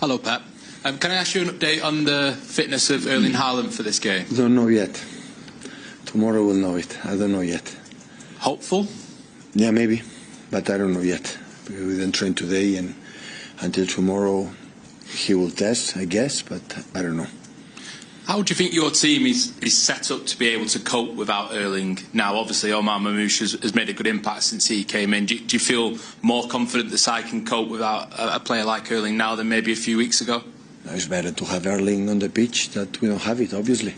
Hello, Pep. Can I ask you an update on the fitness of Erling Haaland for this game? Don't know yet. Tomorrow we'll know it. I don't know yet. Hopeful? Yeah, maybe, but I don't know yet. We didn't train today, and until tomorrow he will test, I guess, but I don't know. How do you think your team is set up to be able to cope without Erling? Now, obviously, Omar Mamouche has made a good impact since he came in. Do you feel more confident the side can cope without a player like Erling now than maybe a few weeks ago? It's better to have Erling on the pitch than we don't have it, obviously.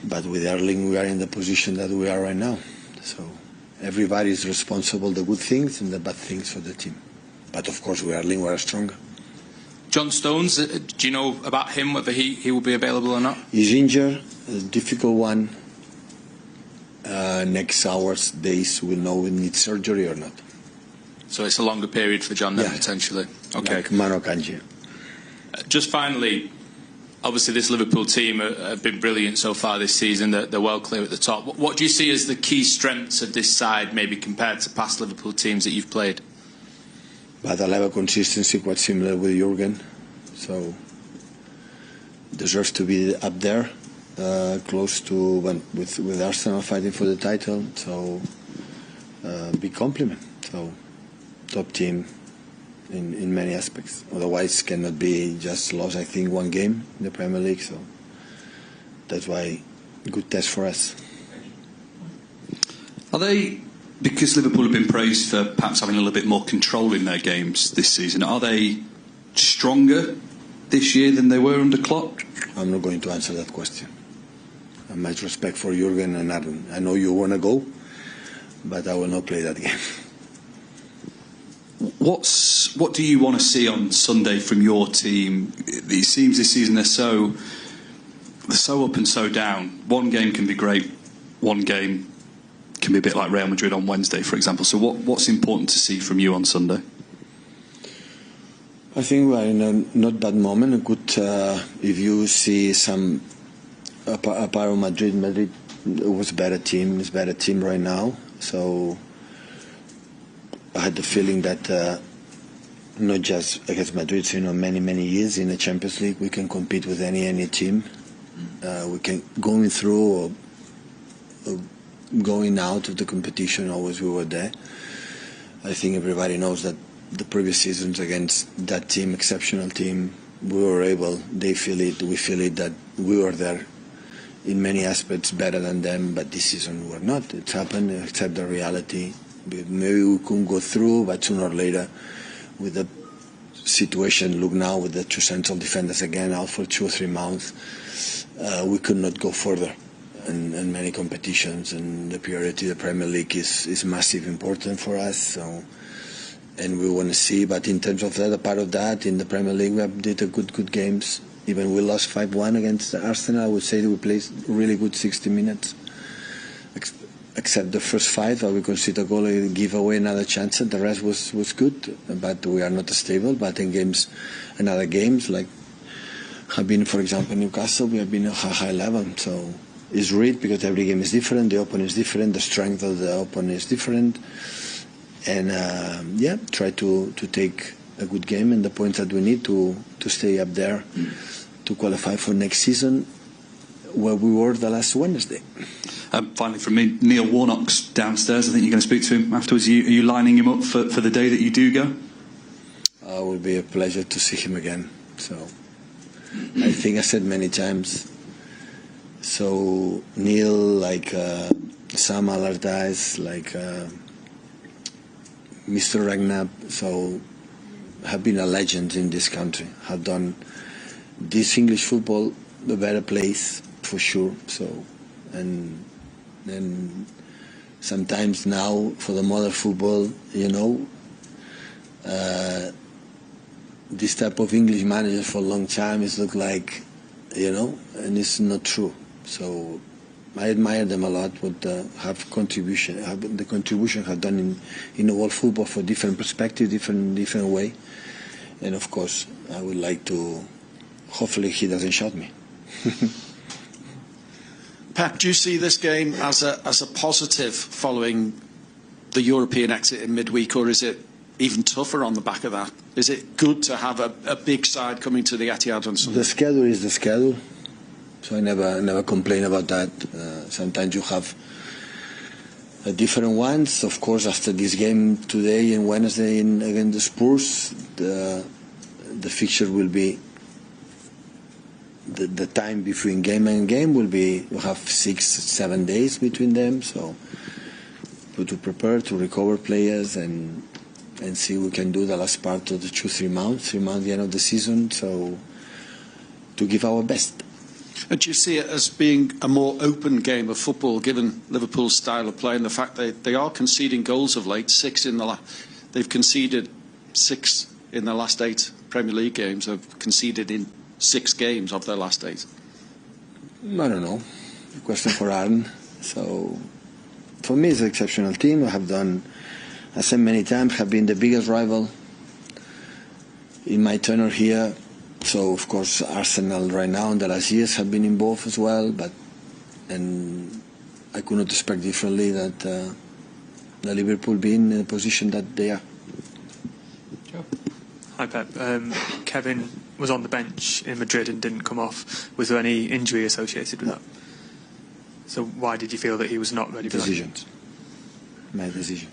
But with Erling, we are in the position that we are right now. So everybody is responsible, the good things and the bad things for the team. But of course, with Erling, we are stronger. John Stones, do you know about him, whether he will be available or not? He's injured, a difficult one. Next hours, days, we'll know if he needs surgery or not. So it's a longer period for John then, potentially? Okay. Like Mano Kanji. Just finally, obviously this Liverpool team have been brilliant so far this season. They're well clear at the top. What do you see as the key strengths of this side, maybe compared to past Liverpool teams that you've played? But I have a consistency quite similar with Jurgen, so deserves to be up there, close to with Arsenal fighting for the title. So big compliment. So top team in many aspects. Otherwise, cannot be just lost. I think one game in the Premier League. So that's why good test for us. Are they? Because Liverpool have been praised for perhaps having a little bit more control in their games this season, are they stronger this year than they were under Klopp? I'm not going to answer that question. I have much respect for Jurgen and Aaron. I know you want to go, but I will not play that game. What do you want to see on Sunday from your team? It seems this season they're so up and so down. One game can be great, one game can be a bit like Real Madrid on Wednesday, for example. So what's important to see from you on Sunday? I think we're in a not bad moment. A good, if you see some, apart from Madrid was a better team. It's a better team right now. So I had the feeling that not just against Madrid, many years in the Champions League, we can compete with any team. We can going through or going out of the competition, always we were there. I think everybody knows that the previous seasons against that team, exceptional team, we were able, they feel it, we feel it, that we were there in many aspects better than them, but this season we're not. It's happened, accept the reality. Maybe we couldn't go through, but sooner or later, with the situation, look now with the two central defenders again out for 2 or 3 months, we could not go further. And many competitions, and the priority, the Premier League is massive, important for us. So, and we want to see. But in terms of the other part of that, in the Premier League, we did a good games. Even we lost 5-1 against Arsenal. I would say that we played really good 60 minutes, except the first 5. We conceded a goal and give away another chance. And the rest was good. But we are not stable. But in games, and other games like have been, for example, Newcastle, we have been at a high level. So. Is read because every game is different, the opponent is different, the strength of the opponent is different, and try to take a good game and the points that we need to stay up there to qualify for next season where we were the last Wednesday. Finally from me, Neil Warnock's downstairs. I think you're going to speak to him afterwards. Are you lining him up for the day that you do go? It will be a pleasure to see him again. So I think I said many times. So Neil, like Sam Allardyce, like Mr. Ragnar, so have been a legend in this country. Have done this English football a better place for sure. So and sometimes now for the modern football, this type of English manager for a long time is look like, and it's not true. So I admire them a lot. What the contribution have done in the world football for different perspective, different way. And of course, I would like to. Hopefully, he doesn't shout me. Pep, do you see this game as a positive following the European exit in midweek, or is it even tougher on the back of that? Is it good to have a big side coming to the Etihad on Sunday? The schedule is the schedule, so I never complain about that. Sometimes you have different ones. Of course, after this game today and Wednesday against the Spurs, the fixture will be the time between game and game will be, we have 6-7 days between them, so to prepare, to recover players and see we can do the last part of the 3 months, the end of the season, so to give our best. And do you see it as being a more open game of football, given Liverpool's style of play and the fact that they are conceding goals of late? They've conceded 6 in the last 8 Premier League games. Have conceded in 6 games of their last 8. I don't know. A question for Aaron. So, for me, it's an exceptional team. I have done, I said many times, have been the biggest rival in my tenure here. So, of course, Arsenal right now in the last years have been involved as well. And I could not expect differently that the Liverpool being in the position that they are. Sure. Hi, Pep. Kevin was on the bench in Madrid and didn't come off. Was there any injury associated with that? So why did you feel that he was not ready for Decisions. My decision.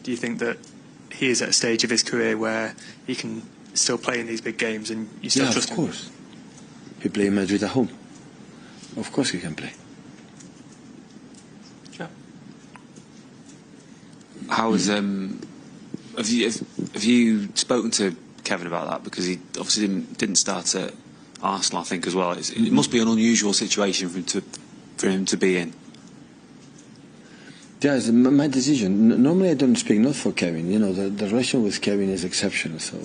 Do you think that he is at a stage of his career where he can still play in these big games and you still trust him? Yeah, of course. He played in Madrid at home. Of course he can play. Sure. How was have you spoken to Kevin about that, because he obviously didn't start at Arsenal, I think, as well. It must be an unusual situation for him to be in. Yeah, it's my decision. Normally I don't speak not for Kevin. You know, the relation with Kevin is exceptional. So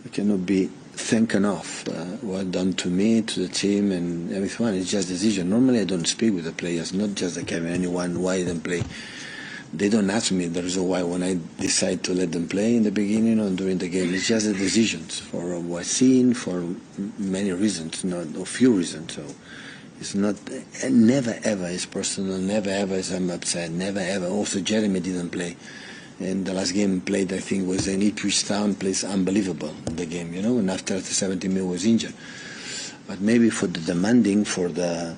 I cannot be thank enough what done to me, to the team, and everyone. It's just decision. Normally I don't speak with the players, not just the Kevin. Anyone why they play. They don't ask me the reason why when I decide to let them play in the beginning or during the game. It's just the decisions for what seen, for many reasons, not a few reasons. So it's not, never ever is personal, never ever is I'm upset, never ever. Also Jeremy didn't play. And the last game played, I think, was in Ipswich Town, plays unbelievable in the game, you know, and after the 70 minutes was injured. But maybe for the demanding, for the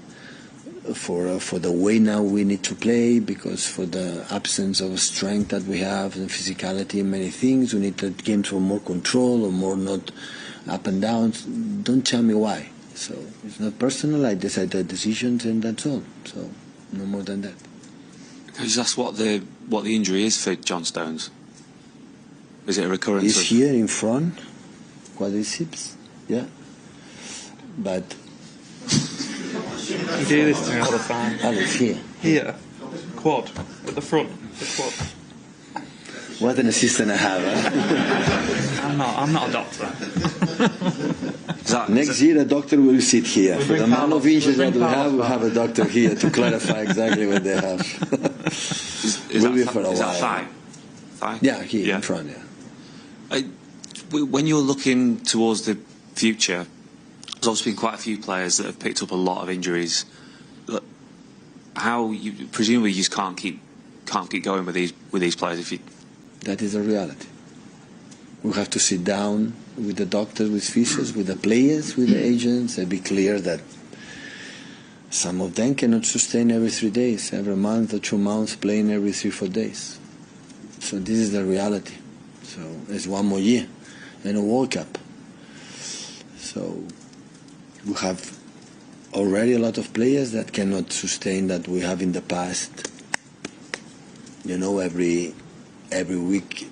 way now we need to play, because for the absence of strength that we have and physicality and many things, we need the games for more control or more not up and down. Don't tell me why. So it's not personal. I decide the decisions and that's all. So no more than that. Can you just ask what the injury is for John Stones? Is it a recurrence? He's here in front, quadriceps, yeah. But You do this to me all the time. oh, it's here. Here, quad, at the front, the quad. What an assistant I have, huh? I'm not a doctor. Next year a doctor will sit here. For the amount of injuries that we have a doctor here to clarify exactly what they have. We'll be for a while. Is that thigh? Yeah, here in front, yeah. When you're looking towards the future, there's obviously been quite a few players that have picked up a lot of injuries. Presumably you just can't keep going with these players if you. That is a reality. We have to sit down with the doctors, with physios, with the players, with the agents, and be clear that some of them cannot sustain every 3 days, every month or 2 months, playing every 3-4 days. So this is the reality. So it's 1 more year and a World Cup. So we have already a lot of players that cannot sustain that we have in the past. You know, every week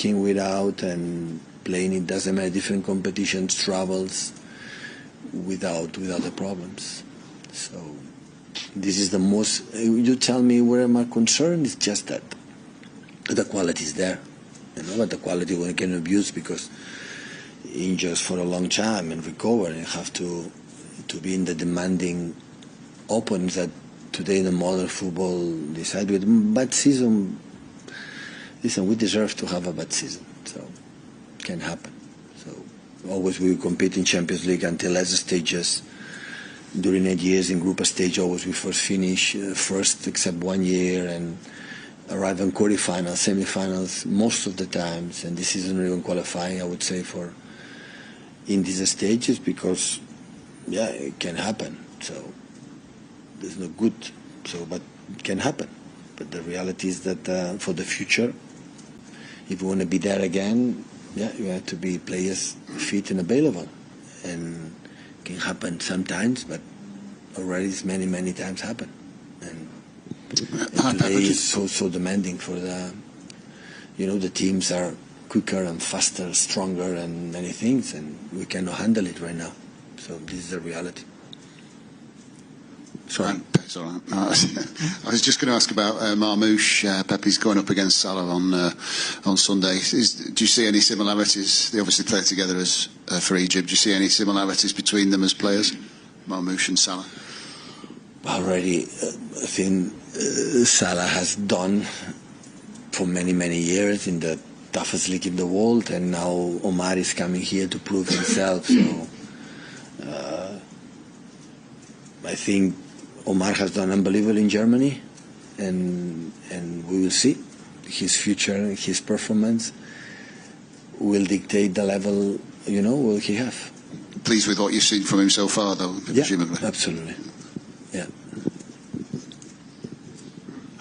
in, week out, and playing, it doesn't matter, different competitions, travels, without the problems. So this is the most, you tell me where am I concerned, it's just that the quality is there, you know, but the quality we can abuse because injured for a long time and recover and have to be in the demanding opponents that today in the modern football decide with bad season. Listen, we deserve to have a bad season, so it can happen. So always we compete in Champions League until last stages. During 8 years in group stage, always we first finish first, except 1 year, and arrive in quarterfinals, semi-finals most of the times, and this isn't even qualifying, I would say, for in these stages, because it can happen. So there's no good, but it can happen. But the reality is that for the future, if you want to be there again, you have to be players fit and available, and it can happen sometimes, but already it's many times happened. And today is so demanding for the teams are quicker and faster, stronger, and many things, and we cannot handle it right now. So this is the reality. Sorry. It's all right. I was just going to ask about Marmoush. Pepe's going up against Salah on Sunday. Do you see any similarities? They obviously play together for Egypt. Do you see any similarities between them as players, Marmoush and Salah? Already, I think Salah has done for many years in the toughest league in the world, and now Omar is coming here to prove himself. So I think Omar has done unbelievable in Germany, and we will see his future, his performance will dictate the level, will he have. Pleased with what you've seen from him so far, though, presumably. Yeah, absolutely. Yeah.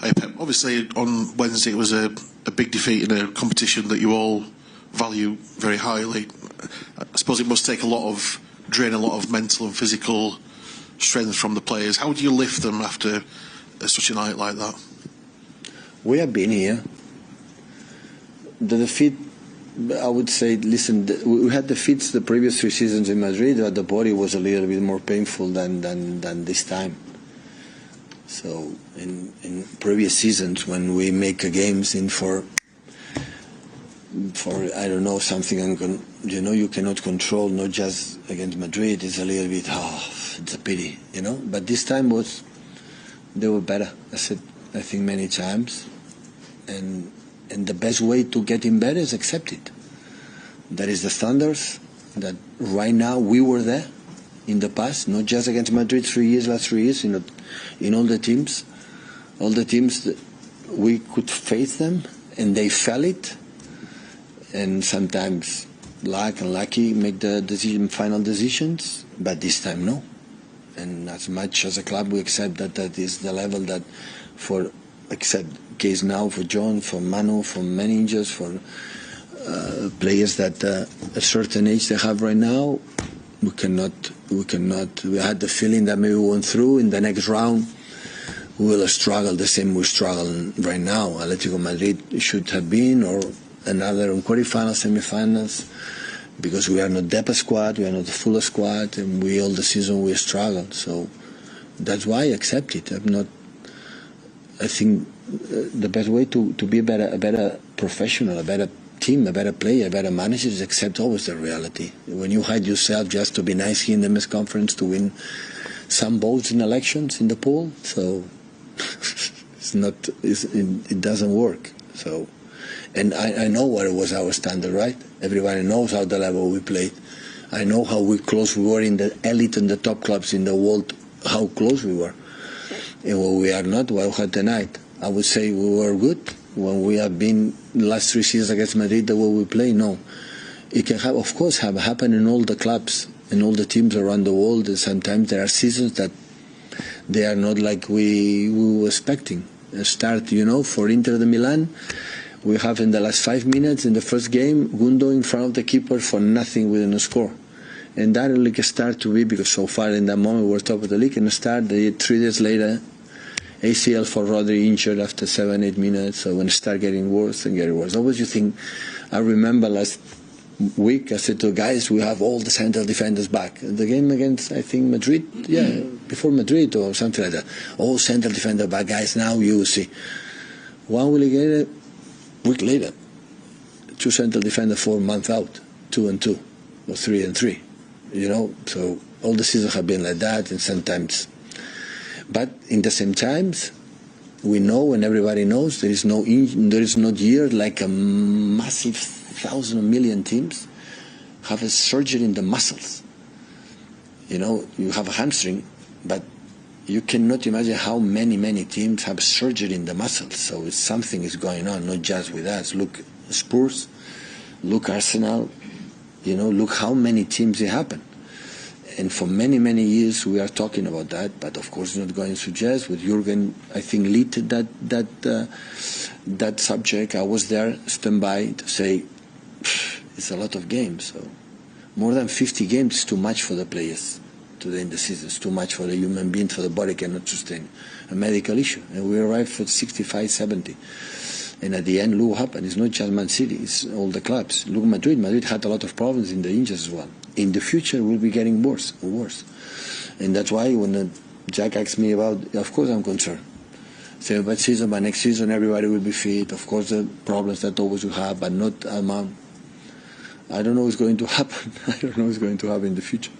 Hey Pep, obviously on Wednesday it was a big defeat in a competition that you all value very highly. I suppose it must take drain a lot of mental and physical strength from the players. How do you lift them after such a night like that? We have been here. The defeat, I would say, listen, we had defeats the previous 3 seasons in Madrid, but the body was a little bit more painful than this time. So in previous seasons, when we make games in for I don't know, something you cannot control, not just against Madrid, it's a little bit it's a pity, But this time they were better. I think many times, and the best way to get in better is accept it. That is the standards that right now we were there in the past, not just against Madrid last 3 years, in all the teams. All the teams, we could face them, and they felt it. And sometimes lucky make the final decisions, but this time no. And as much as a club we accept that is the level that except case now for John, for Manu, for managers, for players that a certain age they have right now, we cannot. We had the feeling that maybe we went through in the next round. We will struggle the same we struggle right now. Atletico Madrid should have been, or another quarterfinals, semi-finals, because we are not depth squad, we are not the full squad, and all the season we struggled. So that's why I accept it. I think the best way to be a better professional, a better team, a better player, a better manager is accept always the reality. When you hide yourself just to be nice here in the mess conference to win some votes in elections in the poll, so it doesn't work. So. And I know what was our standard, right? Everybody knows how the level we played. I know how close we were in the elite and the top clubs in the world, how close we were. And when we are not, well, had tonight. I would say we were good. When we have been the last 3 seasons against Madrid, the way we play, no. It can have, of course, happen in all the clubs and all the teams around the world. And sometimes there are seasons that they are not like we were expecting. Start, for Inter de Milan. We have in the last 5 minutes in the first game, Gundo in front of the keeper for nothing within a score. And that like start to be, because so far in that moment we were top of the league, and start 3 days later, ACL for Rodri injured after 7-8 minutes, so when it start getting worse and getting worse. Always you think, I remember last week I said to guys, we have all the central defenders back. The game against, I think, Madrid, before Madrid or something like that. All central defenders back, guys, now you see. 1 week later, 2 central defenders 4 months out, 2 and 2, or 3 and 3, So all the seasons have been like that, and sometimes. But in the same times, we know, and everybody knows, there is no year like a massive 1,000 million teams have a surgery in the muscles. You have a hamstring, but you cannot imagine how many teams have surgery in the muscles. So it's something is going on, not just with us. Look Spurs, look Arsenal, look how many teams it happened. And for many years we are talking about that, but of course not going to suggest. With Jurgen, I think lead that subject. I was there, stand by to say it's a lot of games. So more than 50 games is too much for the players today in the season. It's too much for the human being, for the body cannot sustain a medical issue. And we arrived for 65, 70. And at the end, look what happened. It's not just Man City, it's all the clubs. Look Madrid. Madrid had a lot of problems in the injuries as well. In the future, we'll be getting worse and worse. And that's why when Jack asked me about, of course I'm concerned. Say, but season, by next season, everybody will be fit. Of course, the problems that always will have, but not amount. I don't know what's going to happen. I don't know what's going to happen in the future.